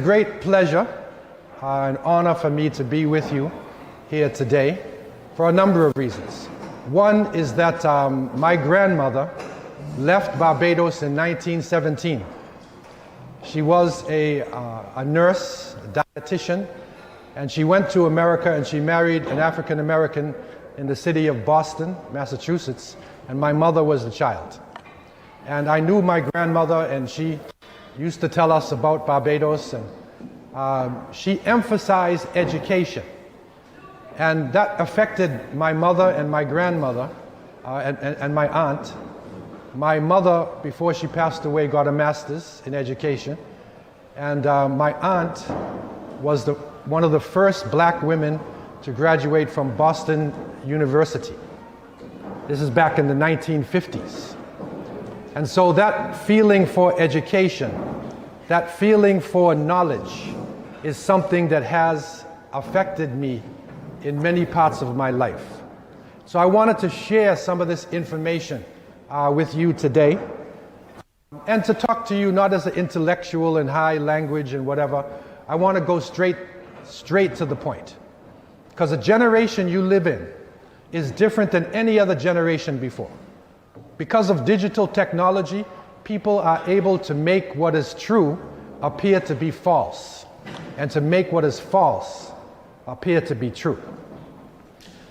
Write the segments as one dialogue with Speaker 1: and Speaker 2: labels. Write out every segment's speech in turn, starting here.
Speaker 1: Great pleasure, an honor for me to be with you here today for a number of reasons. One is that my grandmother left Barbados in 1917. She was a nurse, a dietitian, and she went to America and she married an African American in the city of Boston, Massachusetts, and my mother was the child. And I knew my grandmother, and she used to tell us about Barbados, and she emphasized education. And that affected my mother and my grandmother and my aunt. My mother, before she passed away, got a master's in education. And my aunt was one of the first black women to graduate from Boston University. This is back in the 1950s. And so that feeling for education, that feeling for knowledge, is something that has affected me in many parts of my life. So I wanted to share some of this information with you today, and to talk to you not as an intellectual and high language and whatever. I want to go straight to the point. Because the generation you live in is different than any other generation before. Because of digital technology, people are able to make what is true appear to be false, and to make what is false appear to be true.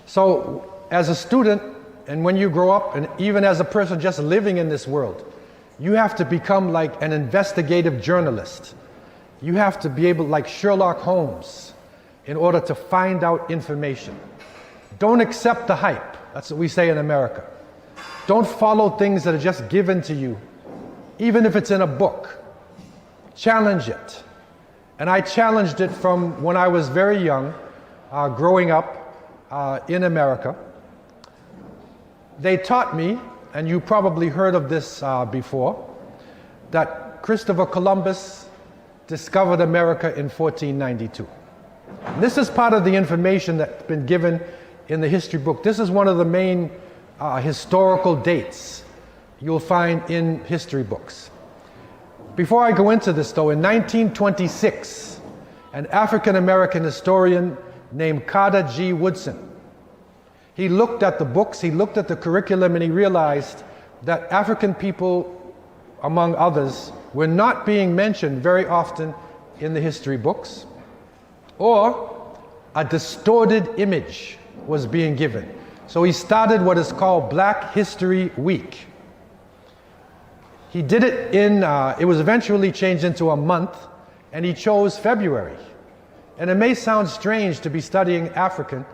Speaker 1: So as a student, and when you grow up, and even as a person just living in this world, you have to become like an investigative journalist. You have to be able, like Sherlock Holmes, in order to find out information. Don't accept the hype. That's what we say in America. Don't follow things that are just given to you, even if it's in a book. Challenge it. And I challenged it from when I was very young, growing up in America. They taught me, and you probably heard of this before, that Christopher Columbus discovered America in 1492. And this is part of the information that's been given in the history book. This is one of the main historical dates you'll find in history books. Before I go into this though, in 1926, an African-American historian named Carter G. Woodson, he looked at the books, he looked at the curriculum, and he realized that African people, among others, were not being mentioned very often in the history books, or a distorted image was being given. So he started what is called Black History Week. He did it it was eventually changed into a month, and he chose February. And it may sound strange to be studying Africa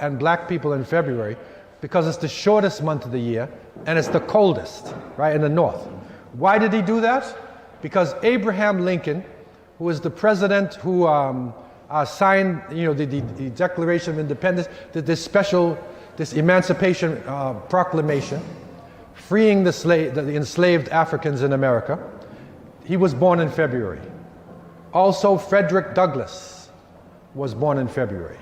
Speaker 1: and black people in February, because it's the shortest month of the year, and it's the coldest, right, in the north. Why did he do that? Because Abraham Lincoln, who was the president who signed, the Declaration of Independence, this Emancipation Proclamation, freeing the enslaved Africans in America. He was born in February. Also, Frederick Douglass was born in February.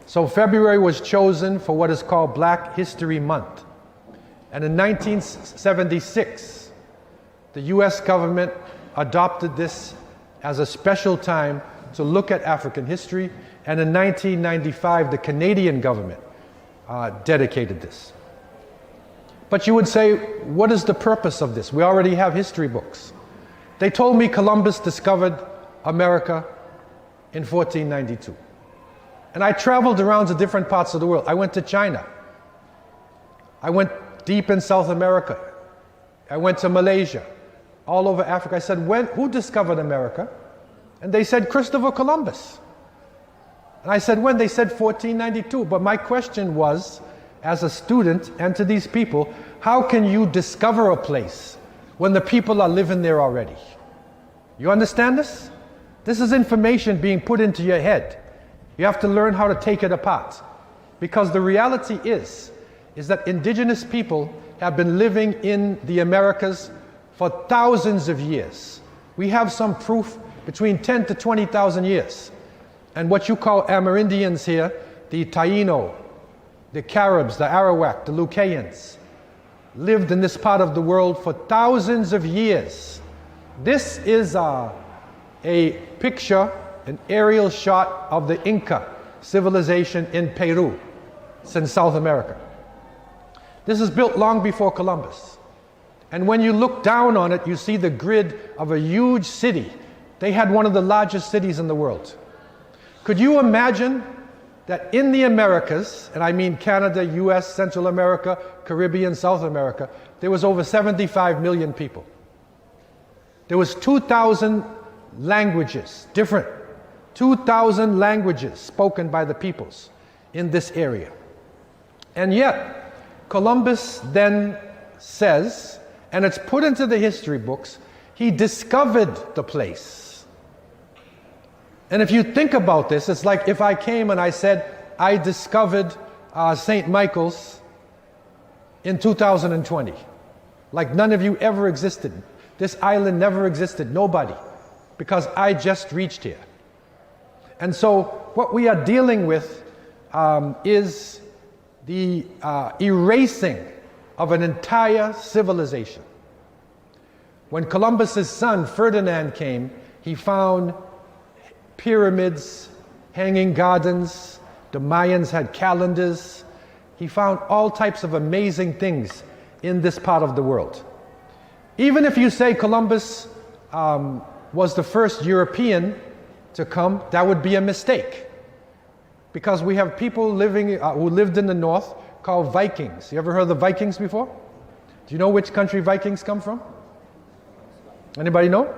Speaker 1: So February was chosen for what is called Black History Month. And in 1976, the US government adopted this as a special time to look at African history, and in 1995, the Canadian government dedicated this. But you would say, what is the purpose of this? We already have history books. They told me Columbus discovered America in 1492. And I traveled around to different parts of the world. I went to China. I went deep in South America. I went to Malaysia, all over Africa. I said, who discovered America? And they said, Christopher Columbus. And I said, when? They said 1492. But my question was, as a student and to these people, how can you discover a place when the people are living there already? You understand this? This is information being put into your head. You have to learn how to take it apart. Because the reality is that indigenous people have been living in the Americas for thousands of years. We have some proof between 10 to 20,000 years. And what you call Amerindians here, the Taino, the Caribs, the Arawak, the Lucayans, lived in this part of the world for thousands of years. This is a picture, an aerial shot of the Inca civilization in Peru. It's in South America. This is built long before Columbus. And when you look down on it, you see the grid of a huge city. They had one of the largest cities in the world. Could you imagine that in the Americas, and I mean Canada, US, Central America, Caribbean, South America, there was over 75 million people. There was 2,000 languages, different, 2,000 languages spoken by the peoples in this area. And yet, Columbus then says, and it's put into the history books, he discovered the place. And if you think about this, it's like if I came and I said, I discovered St. Michael's in 2020. Like none of you ever existed. This island never existed, nobody, because I just reached here. And so what we are dealing with is the erasing of an entire civilization. When Columbus's son Ferdinand came, he found pyramids, hanging gardens. The Mayans had calendars. He found all types of amazing things in this part of the world. Even if you say Columbus was the first European to come, that would be a mistake. Because we have people living who lived in the north called Vikings. You ever heard of the Vikings before? Do you know which country Vikings come from? Anybody know?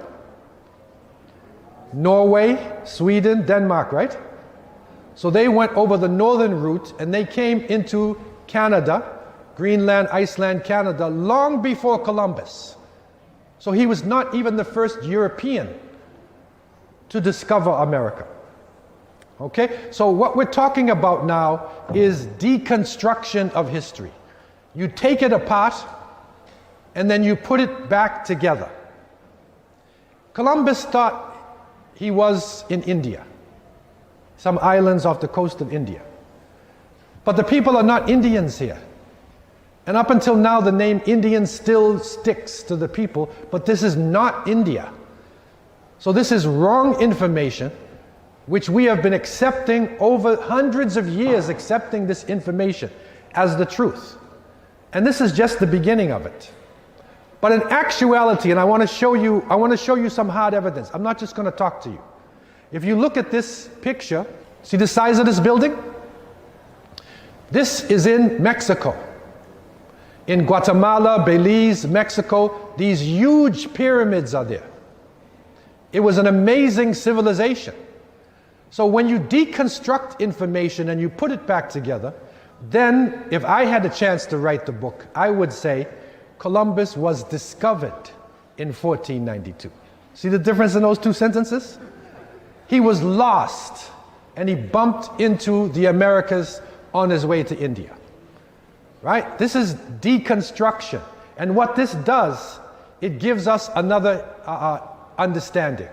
Speaker 1: Norway, Sweden, Denmark, right? So they went over the northern route and they came into Canada, Greenland, Iceland, Canada, long before Columbus. So he was not even the first European to discover America. Okay? So what we're talking about now is deconstruction of history. You take it apart and then you put it back together. Columbus thought he was in India, some islands off the coast of India. But the people are not Indians here. And up until now, the name Indian still sticks to the people, but this is not India. So this is wrong information, which we have been accepting over hundreds of years, accepting this information as the truth. And this is just the beginning of it. But in actuality, and I want to show you some hard evidence. I'm not just going to talk to you. If you look at this picture, see the size of this building? This is in Mexico. In Guatemala, Belize, Mexico, these huge pyramids are there. It was an amazing civilization. So when you deconstruct information and you put it back together, then if I had a chance to write the book, I would say Columbus was discovered in 1492. See the difference in those two sentences? He was lost and he bumped into the Americas on his way to India. Right? This is deconstruction. And what this does, it gives us another understanding.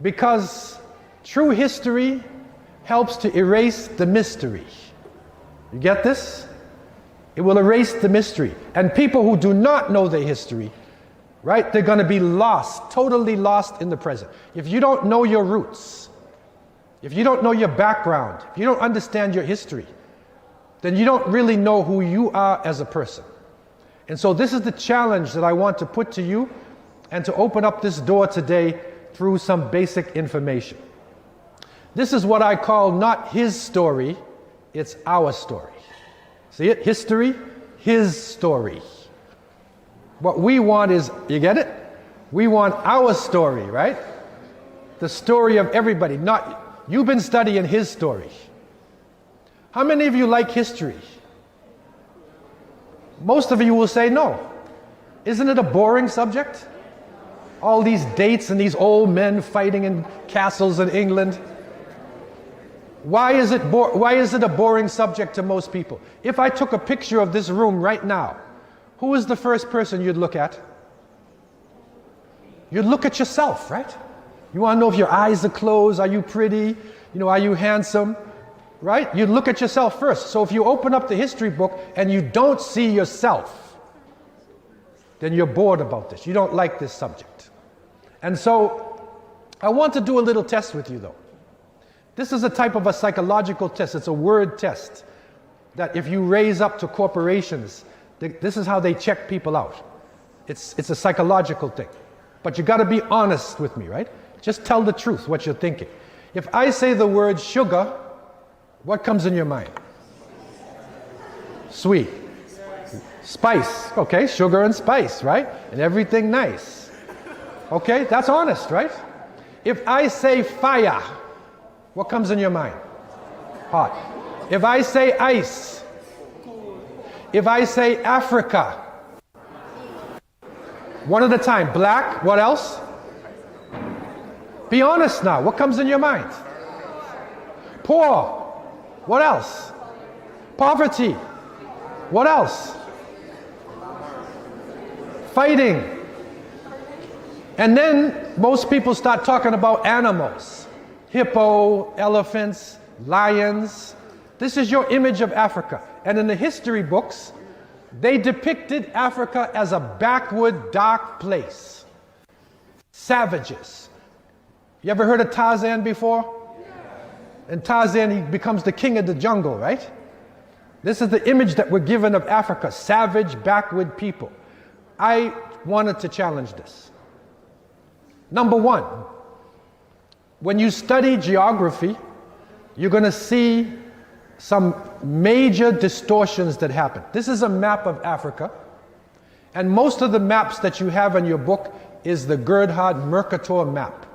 Speaker 1: Because true history helps to erase the mystery. You get this? It will erase the mystery. And people who do not know their history, right, they're going to be lost, totally lost in the present. If you don't know your roots, if you don't know your background, if you don't understand your history, then you don't really know who you are as a person. And so this is the challenge that I want to put to you and to open up this door today through some basic information. This is what I call not his story, it's our story. See it? History, his story. What we want is, you get it? We want our story, right? The story of everybody, not, you've been studying his story. How many of you like history? Most of you will say no. Isn't it a boring subject? All these dates and these old men fighting in castles in England. Why is it a boring subject to most people? If I took a picture of this room right now, who is the first person you'd look at? You'd look at yourself, right? You want to know if your eyes are closed, are you pretty, are you handsome, right? You'd look at yourself first. So if you open up the history book and you don't see yourself, then you're bored about this. You don't like this subject. And so I want to do a little test with you though. This is a type of a psychological test. It's a word test that if you raise up to corporations, this is how they check people out. It's a psychological thing. But you got to be honest with me, right? Just tell the truth, what you're thinking. If I say the word sugar, what comes in your mind? Sweet. Spice. Okay, sugar and spice, right? And everything nice. Okay, that's honest, right? If I say fire, what comes in your mind? Hot. If I say ice, if I say Africa, one at a time, black, what else? Be honest now, what comes in your mind? Poor, what else? Poverty, what else? Fighting. And then most people start talking about animals. Hippo, elephants, lions. This is your image of Africa. And in the history books, they depicted Africa as a backward, dark place. Savages. You ever heard of Tarzan before? And Tarzan, he becomes the king of the jungle, right? This is the image that we're given of Africa, savage, backward people. I wanted to challenge this. Number one, when you study geography, you're going to see some major distortions that happen. This is a map of Africa, and most of the maps that you have in your book is the Gerhard-Mercator map.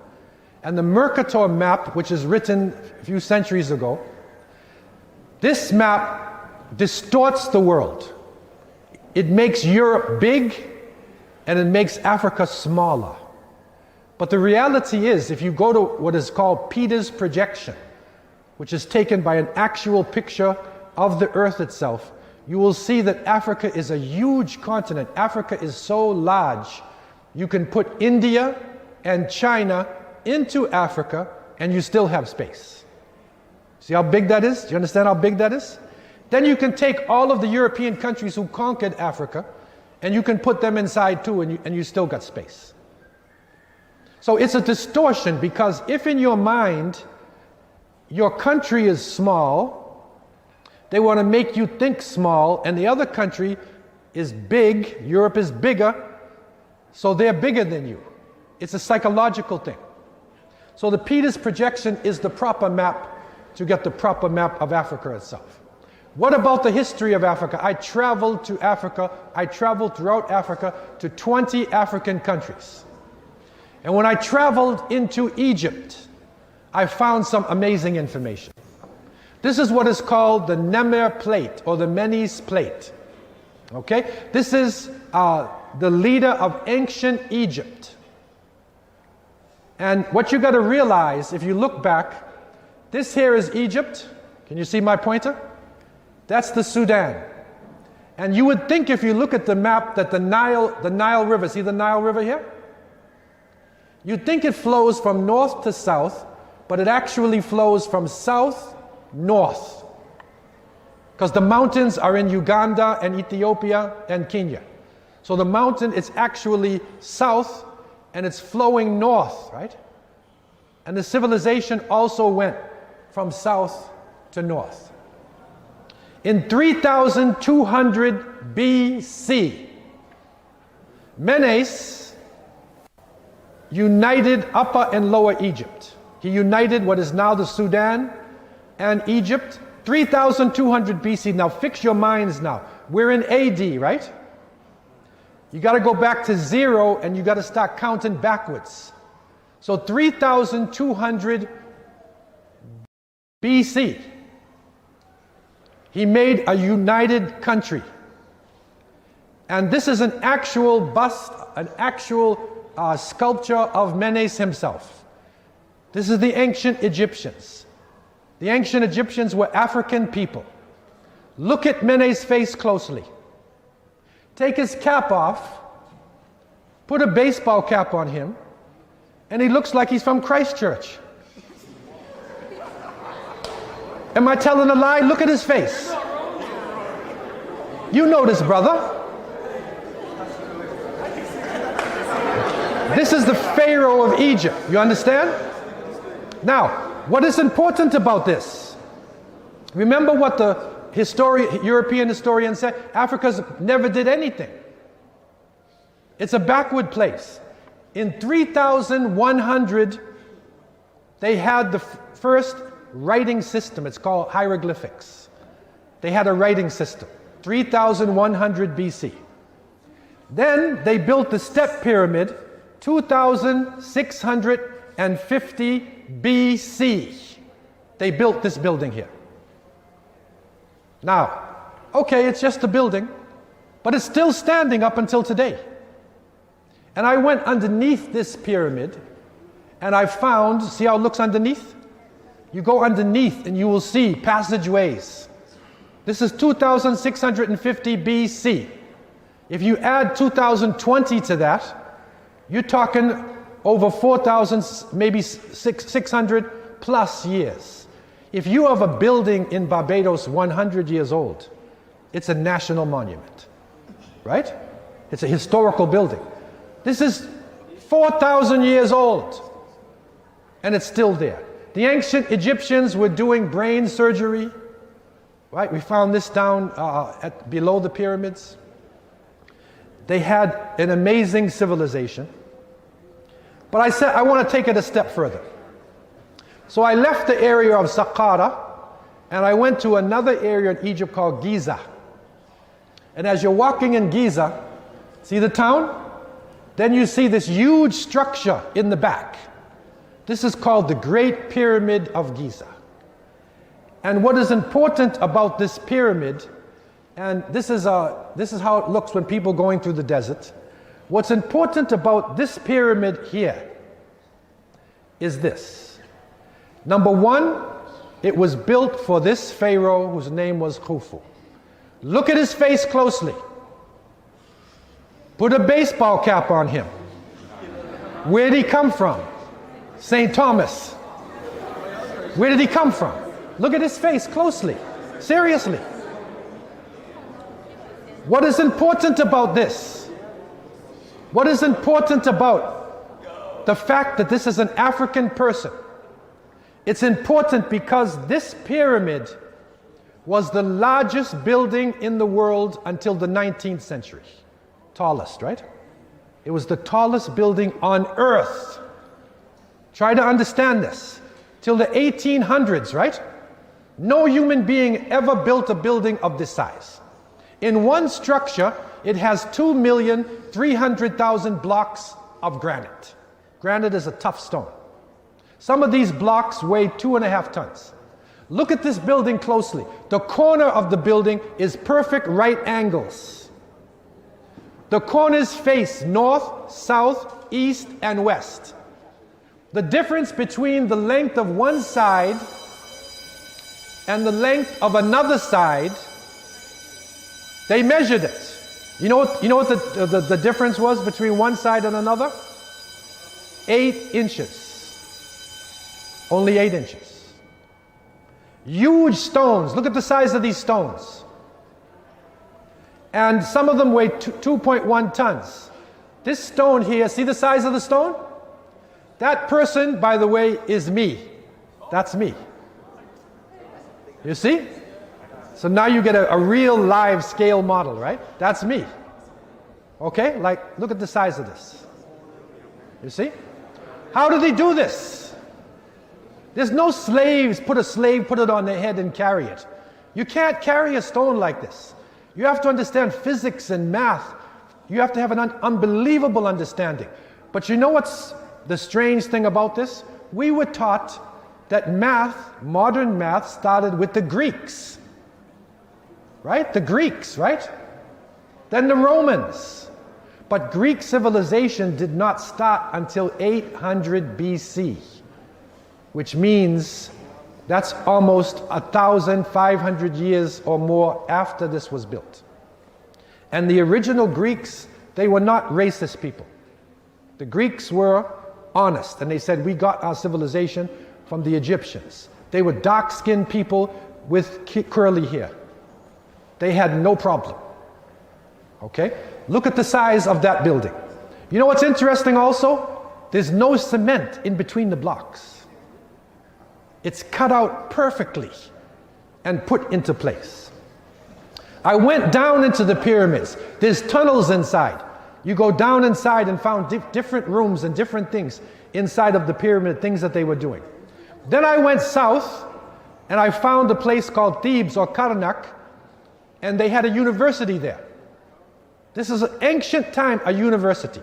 Speaker 1: And the Mercator map, which is written a few centuries ago, this map distorts the world. It makes Europe big, and it makes Africa smaller. But the reality is, if you go to what is called Peters projection, which is taken by an actual picture of the earth itself, you will see that Africa is a huge continent. Africa is so large, you can put India and China into Africa and you still have space. See how big that is? Do you understand how big that is? Then you can take all of the European countries who conquered Africa and you can put them inside too, and you still got space. So it's a distortion, because if in your mind your country is small, they want to make you think small, and the other country is big, Europe is bigger, so they're bigger than you. It's a psychological thing. So the Peters projection is the proper map to get the proper map of Africa itself. What about the history of Africa? I traveled to Africa. I traveled throughout Africa to 20 African countries. And when I traveled into Egypt, I found some amazing information. This is what is called the Nemer plate, or the Menes plate. Okay? This is the leader of ancient Egypt. And what you got to realize, if you look back, this here is Egypt. Can you see my pointer? That's the Sudan. And you would think, if you look at the map, that the Nile River, see the Nile River here? You'd think it flows from north to south, but it actually flows from south north. Because the mountains are in Uganda and Ethiopia and Kenya. So the mountain is actually south and it's flowing north, right? And the civilization also went from south to north. In 3200 BC, Menes united Upper and Lower Egypt. He united what is now the Sudan and Egypt, 3200 BC. Now fix your minds now. We're in AD, right? You got to go back to 0 and you got to start counting backwards. So 3200 BC, he made a united country. And this is an actual bust, an actual sculpture of Menes himself. This is the ancient Egyptians. The ancient Egyptians were African people. Look at Menes' face closely. Take his cap off, put a baseball cap on him, and he looks like he's from Christchurch. Am I telling a lie? Look at his face. You know this, brother. This is the Pharaoh of Egypt. You understand? Now, what is important about this? Remember what the European historian said? Africa never did anything. It's a backward place. In 3100, they had the first writing system. It's called hieroglyphics. They had a writing system, 3100 BC. Then they built the step pyramid, 2650 BC. They built this building here. Now, okay, it's just a building, but it's still standing up until today. And I went underneath this pyramid, and I found, see how it looks underneath? You go underneath and you will see passageways. This is 2650 BC. If you add 2020 to that, you're talking over 4,000, maybe 600 plus years. If you have a building in Barbados 100 years old, it's a national monument, right? It's a historical building. This is 4,000 years old, and it's still there. The ancient Egyptians were doing brain surgery, right? We found this down below the pyramids. They had an amazing civilization. But I said, I want to take it a step further. So I left the area of Saqqara, and I went to another area in Egypt called Giza. And as you're walking in Giza, see the town? Then you see this huge structure in the back. This is called the Great Pyramid of Giza. And what is important about this pyramid, and this is how it looks when people going through the desert. What's important about this pyramid here is this. Number one, it was built for this pharaoh whose name was Khufu. Look at his face closely. Put a baseball cap on him. Where did he come from? St. Thomas. Where did he come from? Look at his face closely. Seriously. What is important about this? What is important about the fact that this is an African person? It's important because this pyramid was the largest building in the world until the 19th century. Tallest, right? It was the tallest building on earth. Try to understand this. Till the 1800s, right? No human being ever built a building of this size. In one structure, it has 2,300,000 blocks of granite. Granite is a tough stone. Some of these blocks weigh 2.5 tons. Look at this building closely. The corner of the building is perfect right angles. The corners face north, south, east, and west. The difference between the length of one side and the length of another side, they measured it. You know what the difference was between one side and another? 8 inches. Only 8 inches. Huge stones. Look at the size of these stones. And some of them weigh 2.1 tons. This stone here, see the size of the stone? That person, by the way, is me. That's me. You see? So now you get a real live scale model, right? That's me. Okay? Like, look at the size of this. You see? How do they do this? There's no slaves, put it on their head and carry it. You can't carry a stone like this. You have to understand physics and math. You have to have an unbelievable understanding. But you know what's the strange thing about this? We were taught that math, modern math, started with the Greeks. Right? The Greeks, right? Then the Romans. But Greek civilization did not start until 800 BC, which means that's almost 1,500 years or more after this was built. And the original Greeks, they were not racist people. The Greeks were honest, and they said, we got our civilization from the Egyptians. They were dark-skinned people with curly hair. They had no problem. Okay? Look at the size of that building. You know what's interesting also? There's no cement in between the blocks. It's cut out perfectly and put into place. I went down into the pyramids. There's tunnels inside. You go down inside and found different rooms and different things inside of the pyramid, things that they were doing. Then I went south and I found a place called Thebes or Karnak, and they had a university there. This is an ancient time, a university.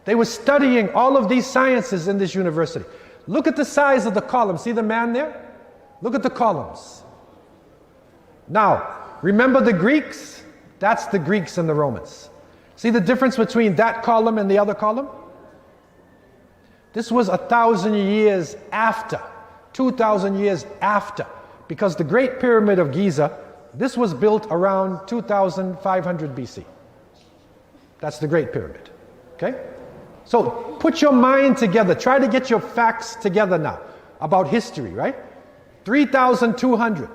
Speaker 1: They were studying all of these sciences in this university. Look at the size of the columns. See the man there? Look at the columns. Now, remember the Greeks? That's the Greeks and the Romans. See the difference between that column and the other column? This was 1,000 years after, 2,000 years after, because the Great Pyramid of Giza, this was built around 2,500 BC. That's the Great Pyramid, okay? So put your mind together, try to get your facts together now about history, right? 3,200,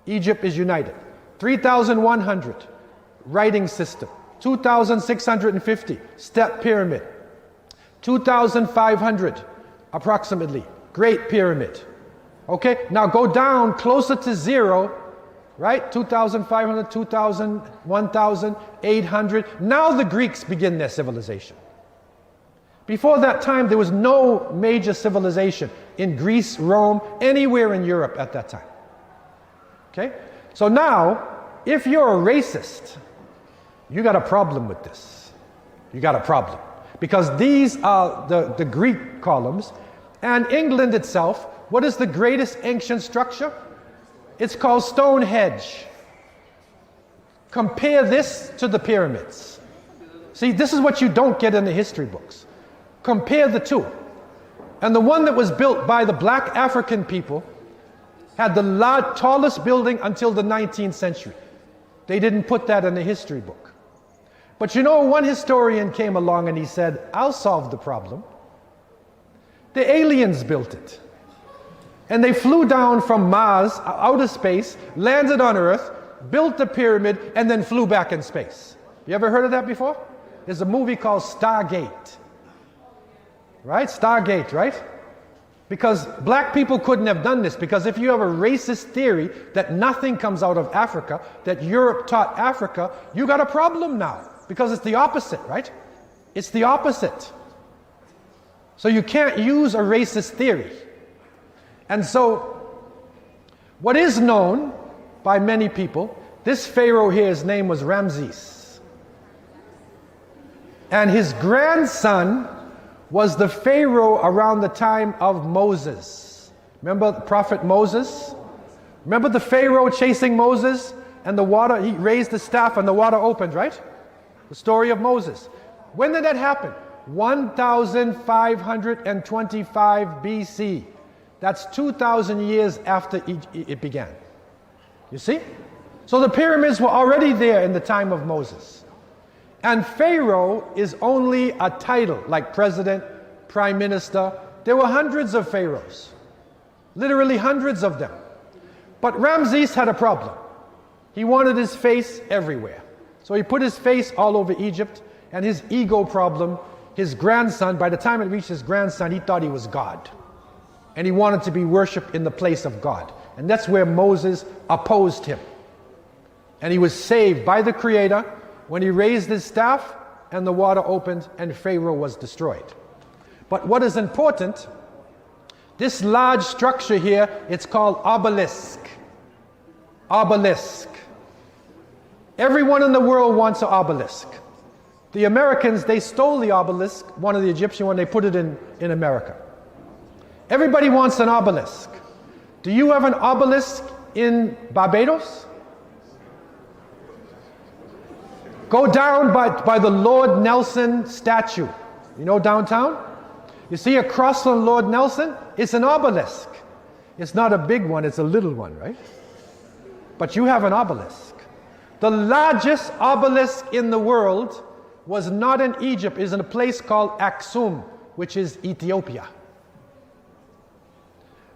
Speaker 1: Egypt is united. 3,100, writing system. 2,650, step pyramid. 2,500, approximately, Great Pyramid. Okay, now go down closer to zero, right? 2,500, 2,000, 1,800. Now the Greeks begin their civilization. Before that time, there was no major civilization in Greece, Rome, anywhere in Europe at that time. Okay? So now, if you're a racist, you got a problem with this. You got a problem. Because these are the Greek columns, and England itself, what is the greatest ancient structure? It's called Stonehenge. Compare this to the pyramids. See, this is what you don't get in the history books. Compare the two. And the one that was built by the black African people had the tallest building until the 19th century. They didn't put that in the history book. But you know, one historian came along and he said, I'll solve the problem. The aliens built it. And they flew down from Mars, outer space, landed on Earth, built the pyramid, and then flew back in space. You ever heard of that before? There's a movie called Stargate. Right? Stargate, right? Because black people couldn't have done this, because if you have a racist theory that nothing comes out of Africa, that Europe taught Africa, you got a problem now, because it's the opposite, right? It's the opposite. So you can't use a racist theory. And so, what is known by many people, this Pharaoh here, his name was Ramses. And his grandson was the Pharaoh around the time of Moses. Remember the prophet Moses? Remember the Pharaoh chasing Moses and the water, he raised the staff and the water opened, right? The story of Moses. When did that happen? 1,525 BC. That's 2,000 years after it began. You see? So the pyramids were already there in the time of Moses. And Pharaoh is only a title, like president, prime minister. There were hundreds of pharaohs. Literally hundreds of them. But Ramses had a problem. He wanted his face everywhere. So he put his face all over Egypt, and his ego problem, his grandson, by the time it reached his grandson, he thought he was God. And he wanted to be worshipped in the place of God. And that's where Moses opposed him. And he was saved by the Creator when he raised his staff and the water opened and Pharaoh was destroyed. But what is important, this large structure here, it's called obelisk. Obelisk. Everyone in the world wants an obelisk. The Americans, they stole the obelisk, one of the Egyptian one, they put it in America. Everybody wants an obelisk. Do you have an obelisk in Barbados? Go down by the Lord Nelson statue. You know downtown? You see across from Lord Nelson? It's an obelisk. It's not a big one, it's a little one, right? But you have an obelisk. The largest obelisk in the world was not in Egypt, it's in a place called Aksum, which is Ethiopia.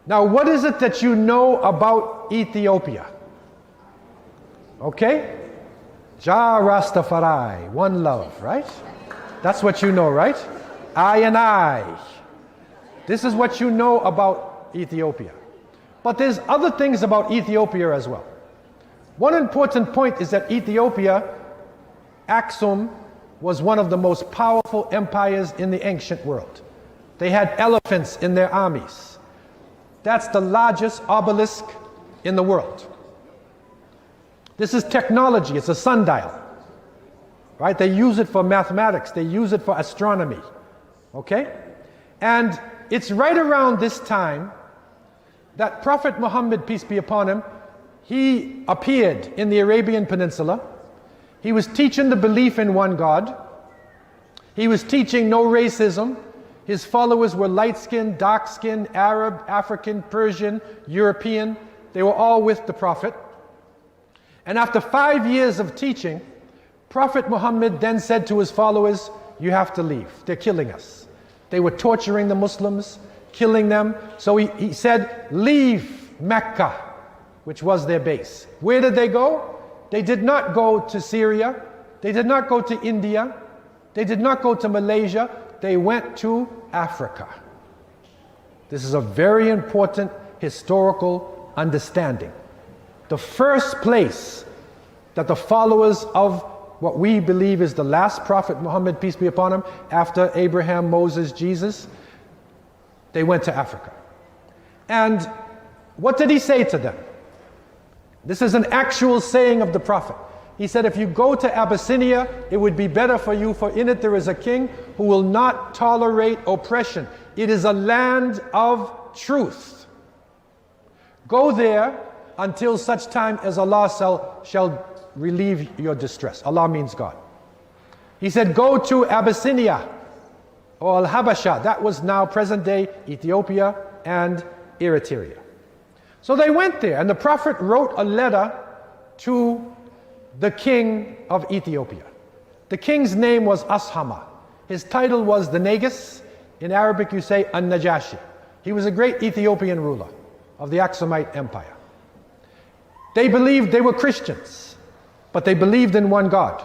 Speaker 1: Now, what is it that you know about Ethiopia? Okay? Jah Rastafari, one love, right? That's what you know, right? I and I. This is what you know about Ethiopia. But there's other things about Ethiopia as well. One important point is that Ethiopia, Aksum, was one of the most powerful empires in the ancient world. They had elephants in their armies. That's the largest obelisk in the world. This is technology, it's a sundial. Right? They use it for mathematics, they use it for astronomy. Okay? And it's right around this time that Prophet Muhammad, peace be upon him, he appeared in the Arabian Peninsula. He was teaching the belief in one God. He was teaching no racism. His followers were light-skinned, dark-skinned, Arab, African, Persian, European. They were all with the Prophet. And after 5 years of teaching, Prophet Muhammad then said to his followers, you have to leave. They're killing us. They were torturing the Muslims, killing them. So he said, leave Mecca, which was their base. Where did they go? They did not go to Syria. They did not go to India. They did not go to Malaysia. They went to Africa. This is a very important historical understanding. The first place that the followers of what we believe is the last prophet, Muhammad, peace be upon him, after Abraham, Moses, Jesus, they went to Africa. And what did he say to them? This is an actual saying of the Prophet. He said, if you go to Abyssinia, it would be better for you, for in it there is a king who will not tolerate oppression. It is a land of truth. Go there until such time as Allah shall relieve your distress. Allah means God. He said, go to Abyssinia, or Al-Habasha. That was now present-day Ethiopia and Eritrea. So they went there, and the Prophet wrote a letter to the king of Ethiopia. The king's name was Ashama. His title was the Negus. In Arabic you say An-Najashi. He was a great Ethiopian ruler of the Aksumite Empire. They believed they were Christians, but they believed in one God.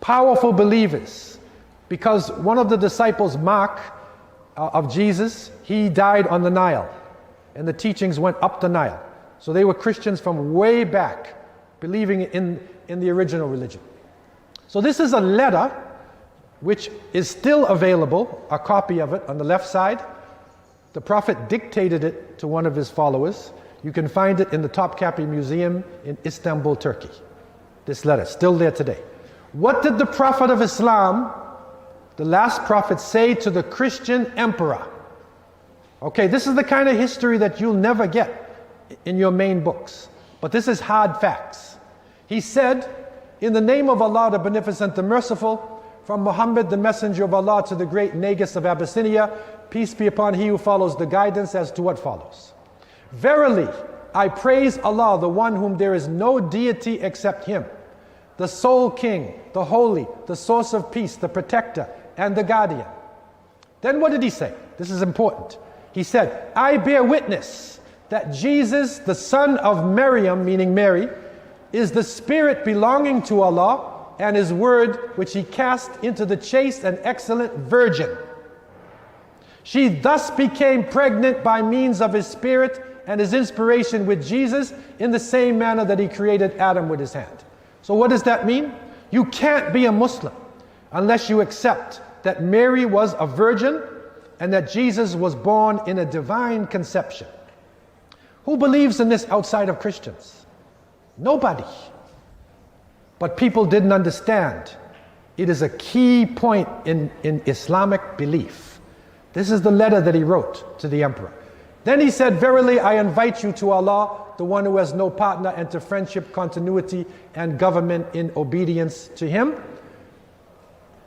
Speaker 1: Powerful believers, because one of the disciples, Mark, of Jesus, he died on the Nile, and the teachings went up the Nile. So they were Christians from way back, believing in the original religion. So this is a letter which is still available, a copy of it on the left side. The Prophet dictated it to one of his followers. You can find it in the Topkapi Museum in Istanbul, Turkey. This letter, still there today. What did the Prophet of Islam, the last prophet, say to the Christian emperor? Okay, this is the kind of history that you'll never get in your main books. But this is hard facts. He said, in the name of Allah, the Beneficent, the Merciful, from Muhammad, the Messenger of Allah, to the great Negus of Abyssinia, peace be upon he who follows the guidance as to what follows. Verily, I praise Allah, the one whom there is no deity except Him, the sole King, the Holy, the source of peace, the protector, and the guardian. Then what did he say? This is important. He said, I bear witness that Jesus, the son of Maryam, meaning Mary, is the spirit belonging to Allah, and His word which He cast into the chaste and excellent Virgin. She thus became pregnant by means of His spirit and His inspiration with Jesus, in the same manner that He created Adam with His hand. So what does that mean? You can't be a Muslim unless you accept that Mary was a virgin and that Jesus was born in a divine conception. Who believes in this outside of Christians? Nobody. But people didn't understand. It is a key point in Islamic belief. This is the letter that he wrote to the emperor. Then he said, verily I invite you to Allah, the one who has no partner, and to friendship, continuity, and government in obedience to Him.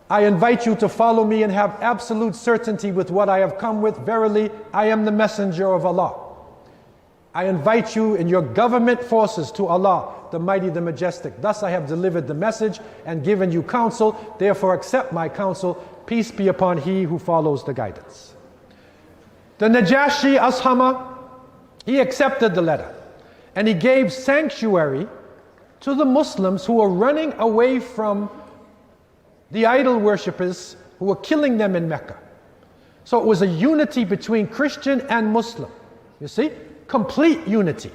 Speaker 1: I invite you to follow me and have absolute certainty with what I have come with. Verily, I am the messenger of Allah. I invite you in your government forces to Allah, the mighty, the majestic. Thus I have delivered the message and given you counsel. Therefore accept my counsel. Peace be upon he who follows the guidance. The Najashi Ashama, he accepted the letter, and he gave sanctuary to the Muslims who were running away from the idol worshippers who were killing them in Mecca. So it was a unity between Christian and Muslim. You see? Complete unity.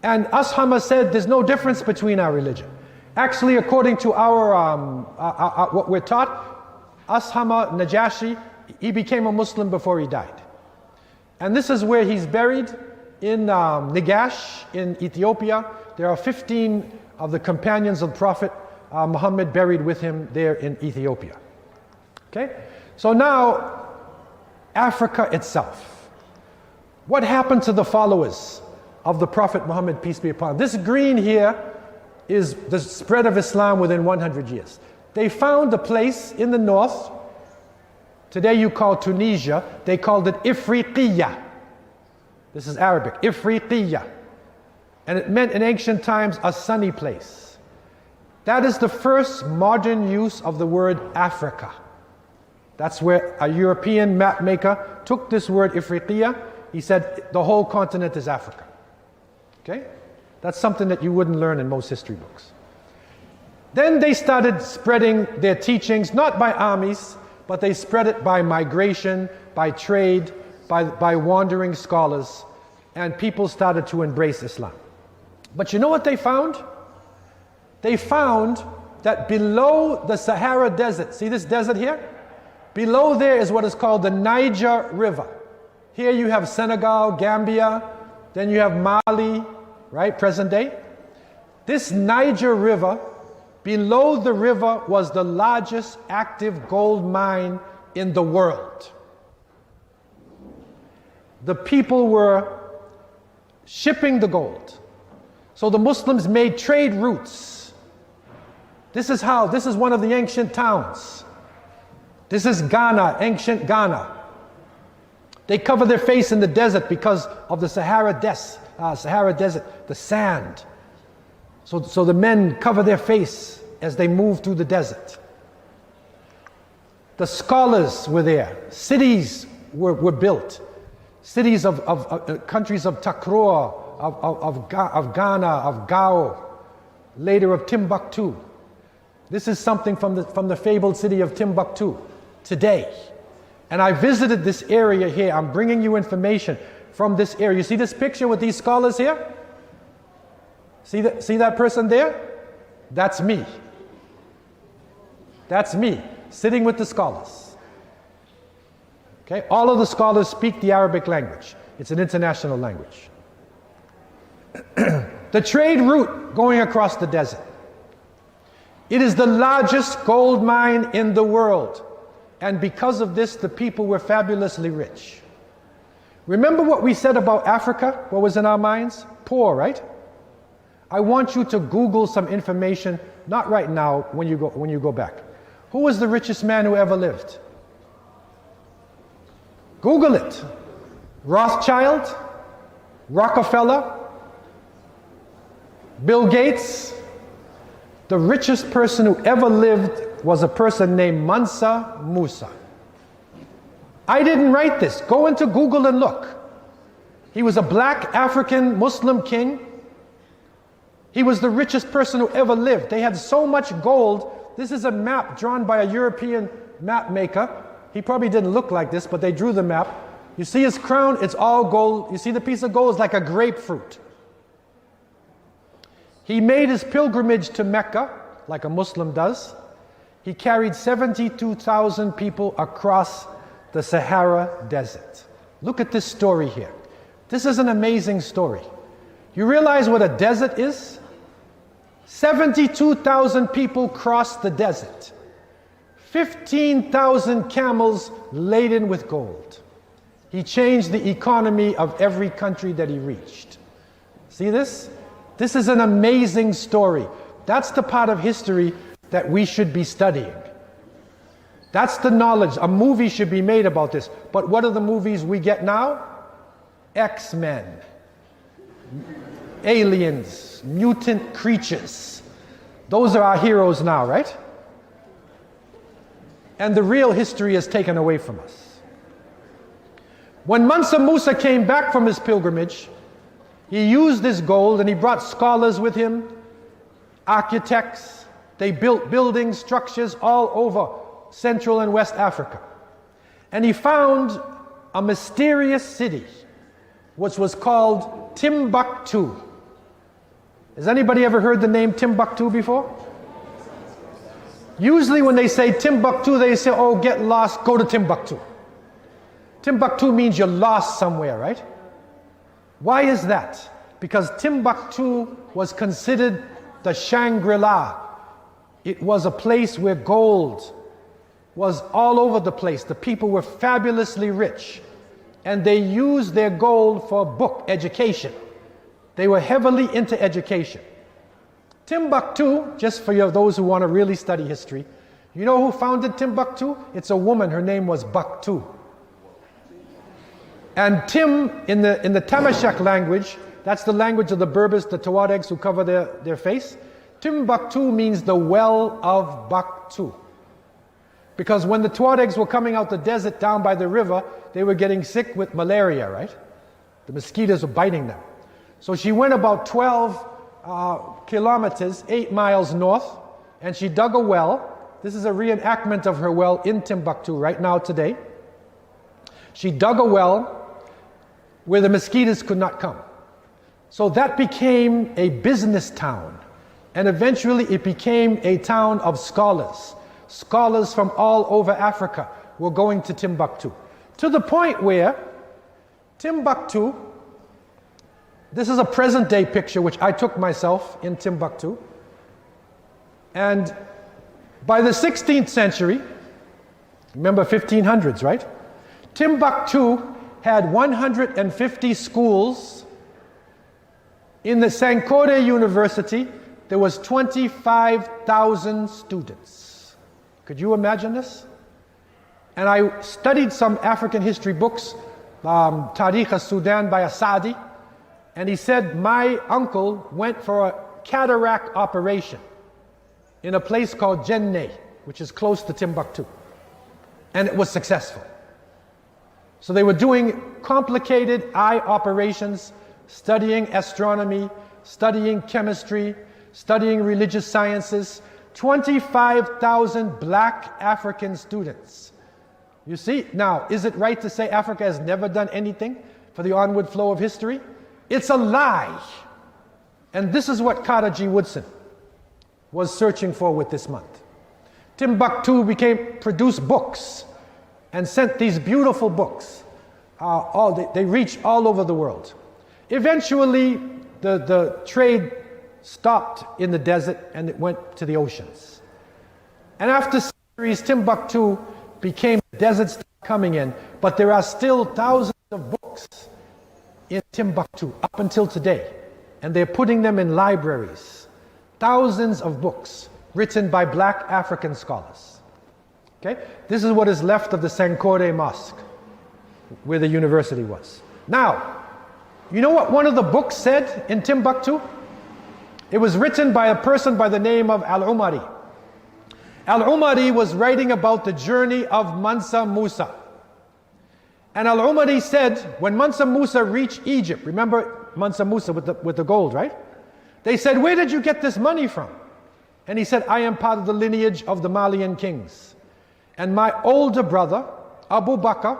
Speaker 1: And Ashama said there's no difference between our religion. Actually, according to our what we're taught, Ashama Najashi, he became a Muslim before he died. And this is where he's buried, in Negash in Ethiopia. There are 15 of the companions of Prophet Muhammad buried with him there in Ethiopia. Okay? So now, Africa itself. What happened to the followers of the Prophet Muhammad, peace be upon him? This green here is the spread of Islam within 100 years. They found a place in the north, today you call Tunisia, they called it Ifriqiya. This is Arabic, Ifriqiya. And it meant in ancient times a sunny place. That is the first modern use of the word Africa. That's where a European map maker took this word Ifriqiya. He said the whole continent is Africa. Okay? That's something that you wouldn't learn in most history books. Then they started spreading their teachings, not by armies, but they spread it by migration, by trade, by wandering scholars, and people started to embrace Islam. But you know what they found? They found that below the Sahara Desert, see this desert here? Below there is what is called the Niger River. Here you have Senegal, Gambia, then you have Mali, right, present day. This Niger River, below the river was the largest active gold mine in the world. The people were shipping the gold. So the Muslims made trade routes. This is one of the ancient towns. This is Ghana, ancient Ghana. They cover their face in the desert because of the Sahara Desert, the sand. So the men cover their face as they move through the desert. The scholars were there. Cities were built. Cities of countries of Takror, of Ghana, of Gao, later of Timbuktu. This is something from the fabled city of Timbuktu today. And I visited this area here. I'm bringing you information from this area. You see this picture with these scholars here? See that person there? That's me. That's me, sitting with the scholars. Okay? All of the scholars speak the Arabic language. It's an international language. The trade route going across the desert. It is the largest gold mine in the world. And because of this, the people were fabulously rich. Remember what we said about Africa? What was in our minds? Poor, right? I want you to Google some information, not right now, when you go back. Who was the richest man who ever lived? Google it. Rothschild, Rockefeller, Bill Gates. The richest person who ever lived was a person named Mansa Musa. I didn't write this. Go into Google and look. He was a black African Muslim king. He was the richest person who ever lived. They had so much gold. This is a map drawn by a European map maker. He probably didn't look like this, but they drew the map. You see his crown, it's all gold. You see the piece of gold is like a grapefruit. He made his pilgrimage to Mecca, like a Muslim does. He carried 72,000 people across the Sahara Desert. Look at this story here. This is an amazing story. You realize what a desert is? 72,000 people crossed the desert. 15,000 camels laden with gold. He changed the economy of every country that he reached. See this? This is an amazing story. That's the part of history that we should be studying. That's the knowledge. A movie should be made about this. But what are the movies we get now? X-Men. Aliens. Mutant creatures. Those are our heroes now, right? And the real history is taken away from us. When Mansa Musa came back from his pilgrimage, he used this gold and he brought scholars with him, architects. They built buildings, structures all over Central and West Africa. And he found a mysterious city, which was called Timbuktu. Has anybody ever heard the name Timbuktu before? Usually when they say Timbuktu, they say, oh, get lost, go to Timbuktu. Timbuktu means you're lost somewhere, right? Why is that? Because Timbuktu was considered the Shangri-La. It was a place where gold was all over the place. The people were fabulously rich, and they used their gold for book education. They were heavily into education. Timbuktu, just for those who want to really study history, you know who founded Timbuktu? It's a woman. Her name was Baktu. And Tim, in the Tamashek language, that's the language of the Berbers, the Tuaregs who cover their face. Timbuktu means the well of Baktu. Because when the Tuaregs were coming out the desert down by the river, they were getting sick with malaria, right? The mosquitoes were biting them. So she went about 12 kilometers, 8 miles north, and she dug a well. This is a reenactment of her well in Timbuktu right now today. She dug a well where the mosquitoes could not come. So that became a business town, and eventually it became a town of scholars. Scholars from all over Africa were going to Timbuktu, to the point where Timbuktu, this is a present day picture which I took myself in Timbuktu, and by the 16th century, remember 1500s, right? Timbuktu had 150 schools. In the Sankore University, there was 25,000 students. Could you imagine this? And I studied some African history books, Tariq al-Sudan by Asadi, and he said my uncle went for a cataract operation in a place called Jenne, which is close to Timbuktu, and it was successful. So they were doing complicated eye operations, studying astronomy, studying chemistry, studying religious sciences. 25,000 black African students. You see, now, is it right to say Africa has never done anything for the onward flow of history? It's a lie. And this is what Carter G. Woodson was searching for with this month. Timbuktu produced books and sent these beautiful books. They reached all over the world. Eventually, the trade stopped in the desert and it went to the oceans. And after centuries, Timbuktu became deserts coming in, but there are still thousands of books in Timbuktu up until today, and they're putting them in libraries. Thousands of books written by black African scholars. Okay? This is what is left of the Sankore Mosque, where the university was. Now, you know what one of the books said in Timbuktu? It was written by a person by the name of Al-Umari. Al-Umari was writing about the journey of Mansa Musa. And Al-Umari said, when Mansa Musa reached Egypt, remember Mansa Musa with the gold, right? They said, where did you get this money from? And he said, I am part of the lineage of the Malian kings. And my older brother, Abu Bakr,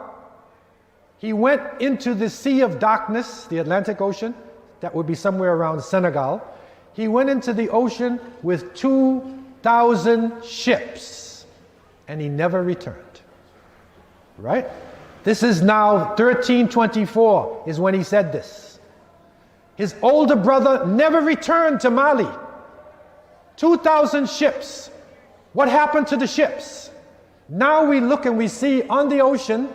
Speaker 1: he went into the Sea of Darkness, the Atlantic Ocean, that would be somewhere around Senegal. He went into the ocean with 2,000 ships, and he never returned. Right? This is now 1324 is when he said this. His older brother never returned to Mali. 2,000 ships. What happened to the ships? Now we look and we see on the ocean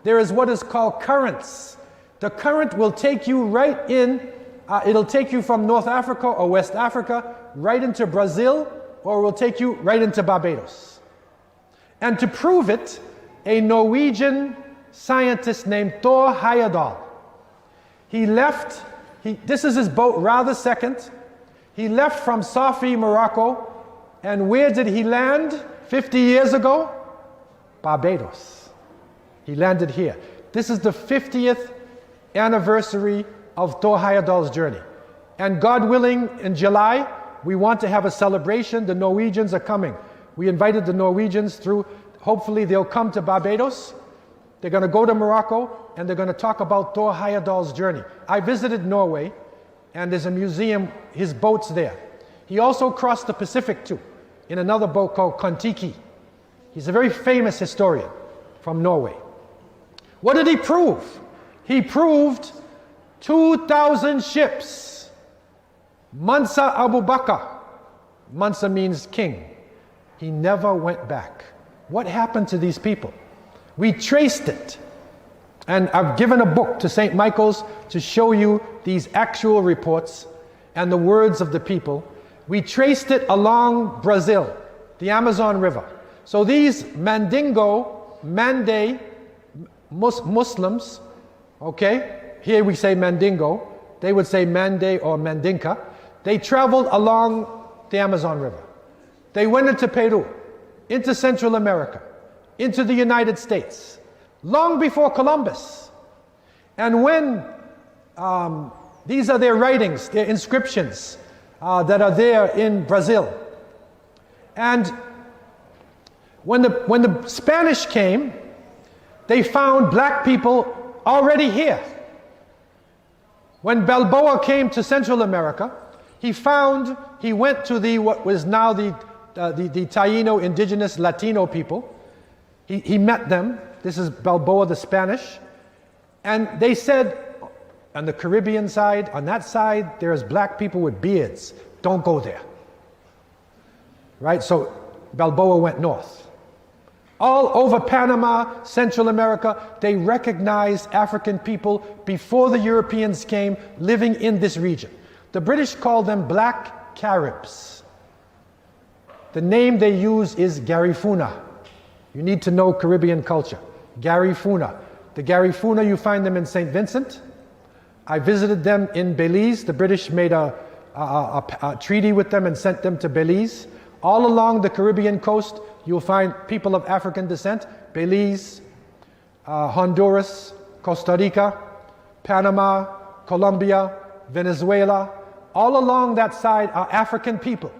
Speaker 1: there is what is called currents. The current will take you right in. It'll take you from North Africa or West Africa right into Brazil, or it will take you right into Barbados. And to prove it, a Norwegian scientist named Thor Heyerdahl, he left, this is his boat, Ra II. He left from Safi, Morocco, and where did he land 50 years ago? Barbados. He landed here. This is the 50th anniversary of Thor Heyerdahl's journey. And God willing, in July, we want to have a celebration. The Norwegians are coming. We invited the Norwegians through hopefully they'll come to Barbados. They're going to go to Morocco, and they're going to talk about Thor Heyerdahl's journey. I visited Norway, and there's a museum, his boat's there. He also crossed the Pacific too, in another boat called Kon-Tiki. He's a very famous historian from Norway. What did he prove? He proved 2,000 ships. Mansa Abu Bakr. Mansa means king. He never went back. What happened to these people? We traced it. And I've given a book to St. Michael's to show you these actual reports and the words of the people. We traced it along Brazil, the Amazon River. So these Mandingo, Mande Muslims, okay, here we say Mandingo, they would say Mande or Mandinka. They traveled along the Amazon River. They went into Peru, into Central America, into the United States, long before Columbus. And when, these are their writings, their inscriptions that are there in Brazil. And when the Spanish came, they found black people already here. When Balboa came to Central America, he went to what was now the Taino indigenous Latino people. He met them. This is Balboa, the Spanish. And they said, on the Caribbean side, on that side, there's black people with beards. Don't go there. Right? So Balboa went north. All over Panama, Central America, they recognized African people before the Europeans came living in this region. The British called them Black Caribs. The name they use is Garifuna. You need to know Caribbean culture. Garifuna. The Garifuna, you find them in St. Vincent. I visited them in Belize. The British made a treaty with them and sent them to Belize. All along the Caribbean coast, you'll find people of African descent. Belize, Honduras, Costa Rica, Panama, Colombia, Venezuela. All along that side are African people.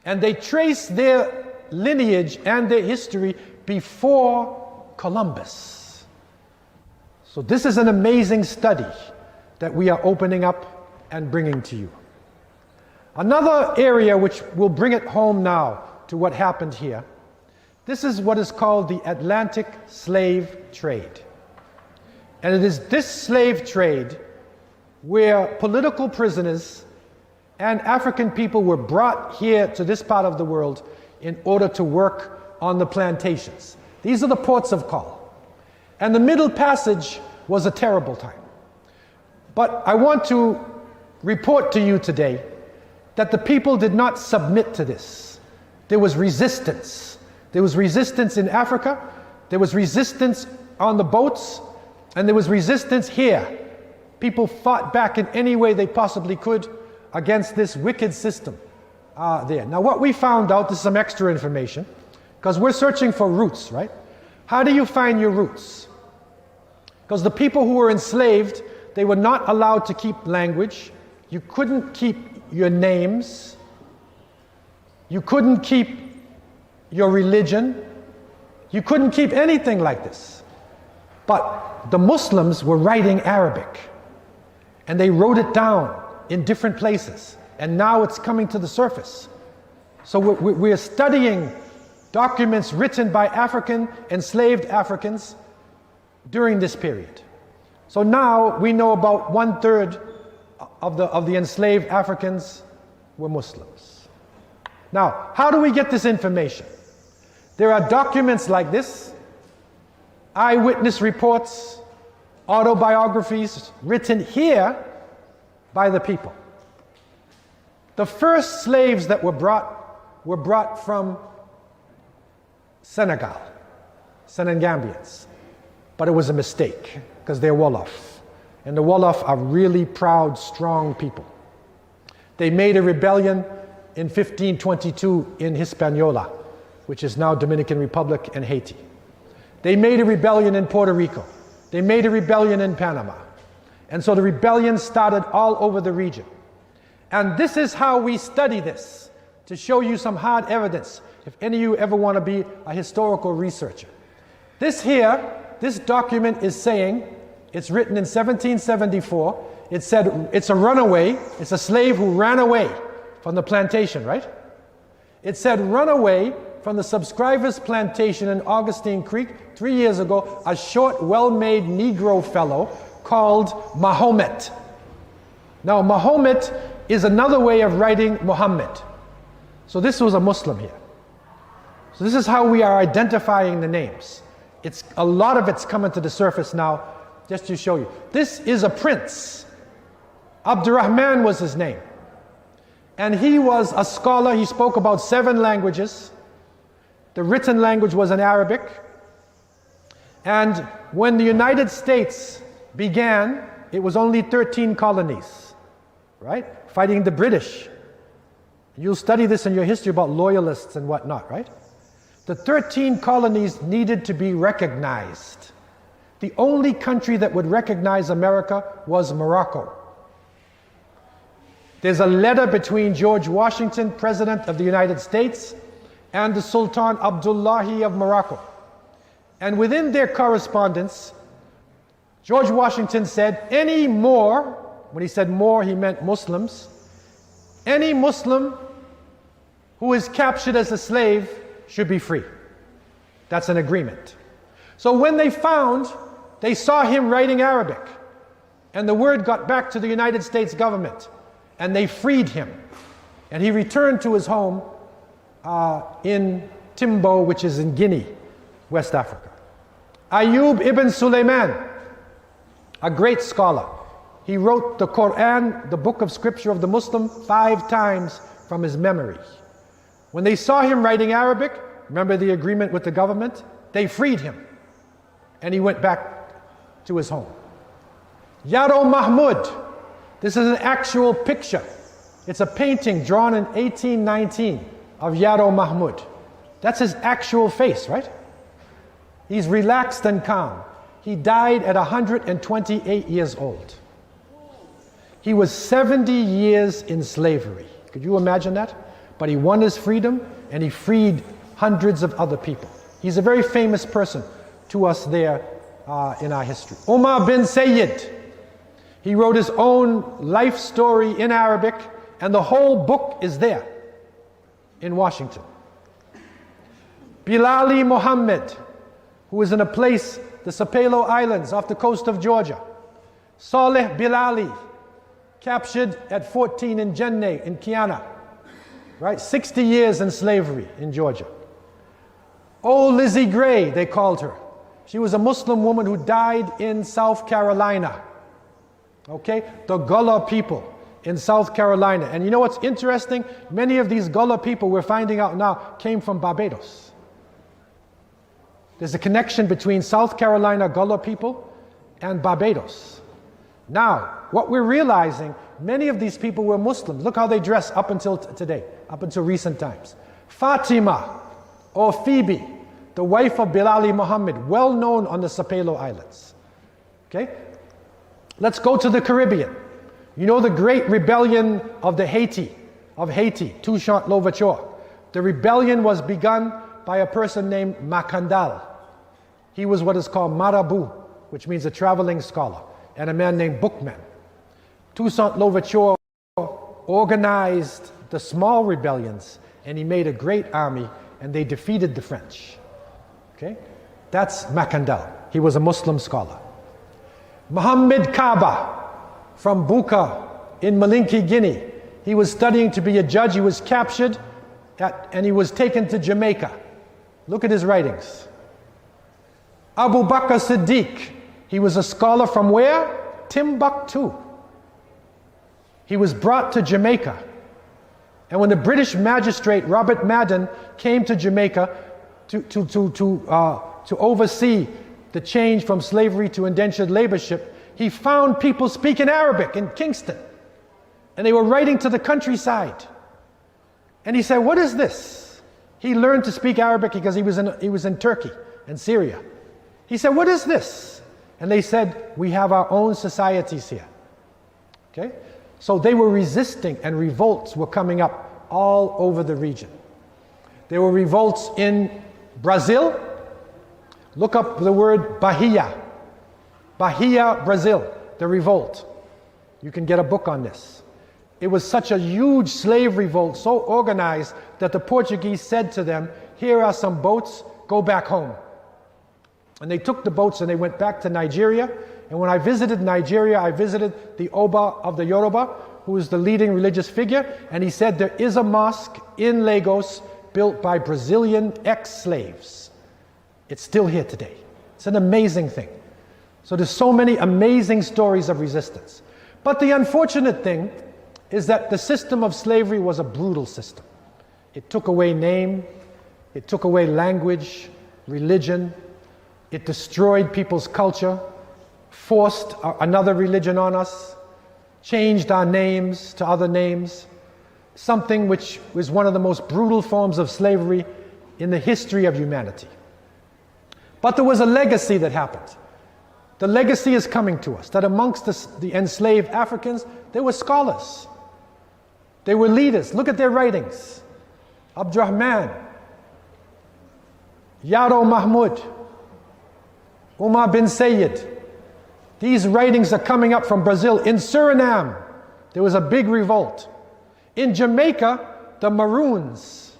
Speaker 1: And they trace their lineage and their history before Columbus. So this is an amazing study that we are opening up and bringing to you. Another area which will bring it home now to what happened here, this is what is called the Atlantic slave trade. And it is this slave trade where political prisoners and African people were brought here to this part of the world in order to work on the plantations. These are the ports of call. And the Middle Passage was a terrible time. But I want to report to you today that the people did not submit to this. There was resistance. There was resistance in Africa, there was resistance on the boats, and there was resistance here. People fought back in any way they possibly could against this wicked system there. Now what we found out, this is some extra information, because we're searching for roots, right? How do you find your roots? Because the people who were enslaved, they were not allowed to keep language. You couldn't keep your names. You couldn't keep your religion. You couldn't keep anything like this. But the Muslims were writing Arabic, and they wrote it down in different places, and now it's coming to the surface. So we're studying documents written by African, enslaved Africans during this period. So now we know about 1/3 of the enslaved Africans were Muslims. Now, how do we get this information? There are documents like this, eyewitness reports, autobiographies written here by the people. The first slaves that were brought from Senegal, Senegambians. But it was a mistake, because they're Wolof. And the Wolof are really proud, strong people. They made a rebellion in 1522 in Hispaniola, which is now Dominican Republic and Haiti. They made a rebellion in Puerto Rico. They made a rebellion in Panama. And so the rebellion started all over the region. And this is how we study this. to show you some hard evidence if any of you ever want to be a historical researcher. This document is saying, it's written in 1774, it said it's a runaway, it's a slave who ran away from the plantation, right? It said run away from the subscriber's plantation in Augustine Creek 3 years ago, a short, well-made Negro fellow called Mahomet. Now, Mahomet is another way of writing Muhammad. So this was a Muslim here. So this is how we are identifying the names. A lot of it's coming to the surface now, just to show you. This is a prince. Abdurrahman was his name. And he was a scholar. He spoke about 7 languages. The written language was in Arabic. And when the United States began, it was only 13 colonies, right? Fighting the British. You'll study this in your history about loyalists and whatnot, right? The 13 colonies needed to be recognized. The only country that would recognize America was Morocco. There's a letter between George Washington, President of the United States, and the Sultan Abdullah of Morocco. And within their correspondence, George Washington said, any more, when he said more, he meant Muslims, any Muslim who is captured as a slave should be free. That's an agreement. So when they saw him writing Arabic, and the word got back to the United States government, and they freed him. And he returned to his home in Timbo, which is in Guinea, West Africa. Ayub ibn Sulaiman, a great scholar. He wrote the Quran, the book of scripture of the Muslim, 5 times from his memory. When they saw him writing Arabic, remember the agreement with the government? They freed him. And he went back to his home. Yaro Mahmud. This is an actual picture. It's a painting drawn in 1819 of Yaro Mahmud. That's his actual face, right? He's relaxed and calm. He died at 128 years old. He was 70 years in slavery. Could you imagine that? But he won his freedom and he freed hundreds of other people. He's a very famous person to us there in our history. Umar bin Sayyid. He wrote his own life story in Arabic, and the whole book is there in Washington. Bilali Muhammad, who is in a place, the Sapelo Islands off the coast of Georgia. Saleh Bilali, captured at 14 in Janneh in Kiana, right? 60 years in slavery in Georgia. Oh, Lizzie Gray, they called her. She was a Muslim woman who died in South Carolina. Okay, the Gullah people in South Carolina. And you know what's interesting? Many of these Gullah people, we're finding out now, came from Barbados. There's a connection between South Carolina Gullah people and Barbados. Now, what we're realizing, many of these people were Muslims. Look how they dress up until today, up until recent times. Fatima, or Phoebe, the wife of Bilali Muhammad, well known on the Sapelo Islands. Okay? Let's go to the Caribbean. You know the great rebellion of Haiti, Toussaint Louverture. The rebellion was begun by a person named Macandal. He was what is called Marabout, which means a traveling scholar, and a man named Bookman. Toussaint Louverture organized the small rebellions, and he made a great army, and they defeated the French. Okay? That's Macandal. He was a Muslim scholar. Muhammad Kaba from Buka in Malinki, Guinea. He was studying to be a judge. He was captured and he was taken to Jamaica. Look at his writings. Abu Bakr Siddiq. He was a scholar from where? Timbuktu. He was brought to Jamaica. And when the British magistrate Robert Madden came to Jamaica to oversee the change from slavery to indentured laborship, he found people speaking Arabic in Kingston. And they were writing to the countryside. And he said, what is this? He learned to speak Arabic because he was in Turkey and Syria. He said, what is this? And they said, we have our own societies here. Okay? So they were resisting and revolts were coming up all over the region. There were revolts in Brazil. Look up the word Bahia. Bahia, Brazil, the revolt. You can get a book on this. It was such a huge slave revolt, so organized that the Portuguese said to them, here are some boats, go back home. And they took the boats and they went back to Nigeria. And when I visited Nigeria, I visited the Oba of the Yoruba, who is the leading religious figure, and he said there is a mosque in Lagos built by Brazilian ex-slaves. It's still here today. It's an amazing thing. So there's so many amazing stories of resistance. But the unfortunate thing is that the system of slavery was a brutal system. It took away name, it took away language, religion, it destroyed people's culture, forced another religion on us, changed our names to other names, something which was one of the most brutal forms of slavery in the history of humanity. But there was a legacy that happened. The legacy is coming to us, that amongst the enslaved Africans, there were scholars. They were leaders. Look at their writings. Abdurrahman, Yaro Mahmud, Umar bin Sayyid. These writings are coming up from Brazil. In Suriname, there was a big revolt. In Jamaica, the Maroons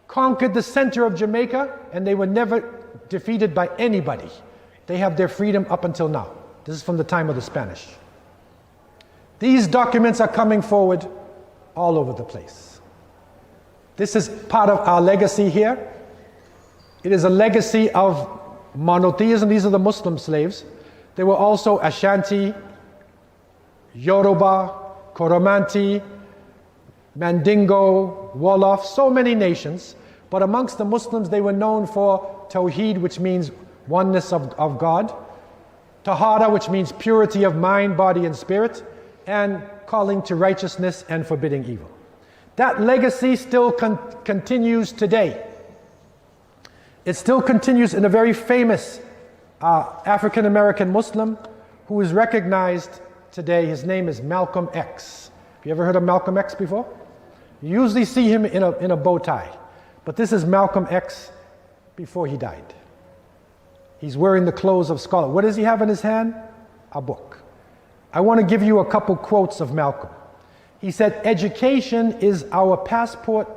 Speaker 1: conquered the center of Jamaica, and they were never defeated by anybody. They have their freedom up until now. This is from the time of the Spanish. These documents are coming forward all over the place. This is part of our legacy here. It is a legacy of monotheism. These are the Muslim slaves. There were also Ashanti, Yoruba, Koromanti, Mandingo, Wolof, so many nations. But amongst the Muslims, they were known for Tawheed, which means oneness of God, Tahara, which means purity of mind, body, and spirit, and calling to righteousness and forbidding evil. That legacy still continues today. It still continues in a very famous African-American Muslim who is recognized today. His name is Malcolm X. Have you ever heard of Malcolm X before? You usually see him in a bow tie, but this is Malcolm X before he died. He's wearing the clothes of scholar. What does he have in his hand? A book. I want to give you a couple quotes of Malcolm. He said, education is our passport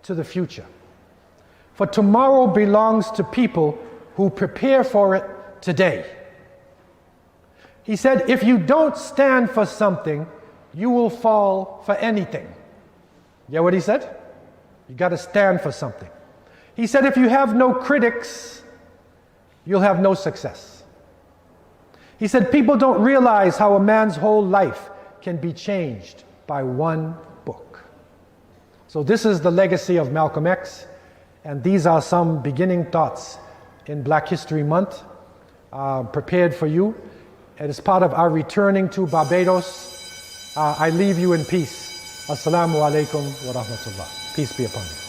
Speaker 1: to the future. For tomorrow belongs to people who prepare for it today. He said, if you don't stand for something, you will fall for anything. You know what he said? You got to stand for something. He said, if you have no critics, you'll have no success. He said, people don't realize how a man's whole life can be changed by one book. So this is the legacy of Malcolm X, and these are some beginning thoughts in Black History Month, prepared for you. And as part of our returning to Barbados, I leave you in peace. Assalamu alaikum wa rahmatullah. Peace be upon you.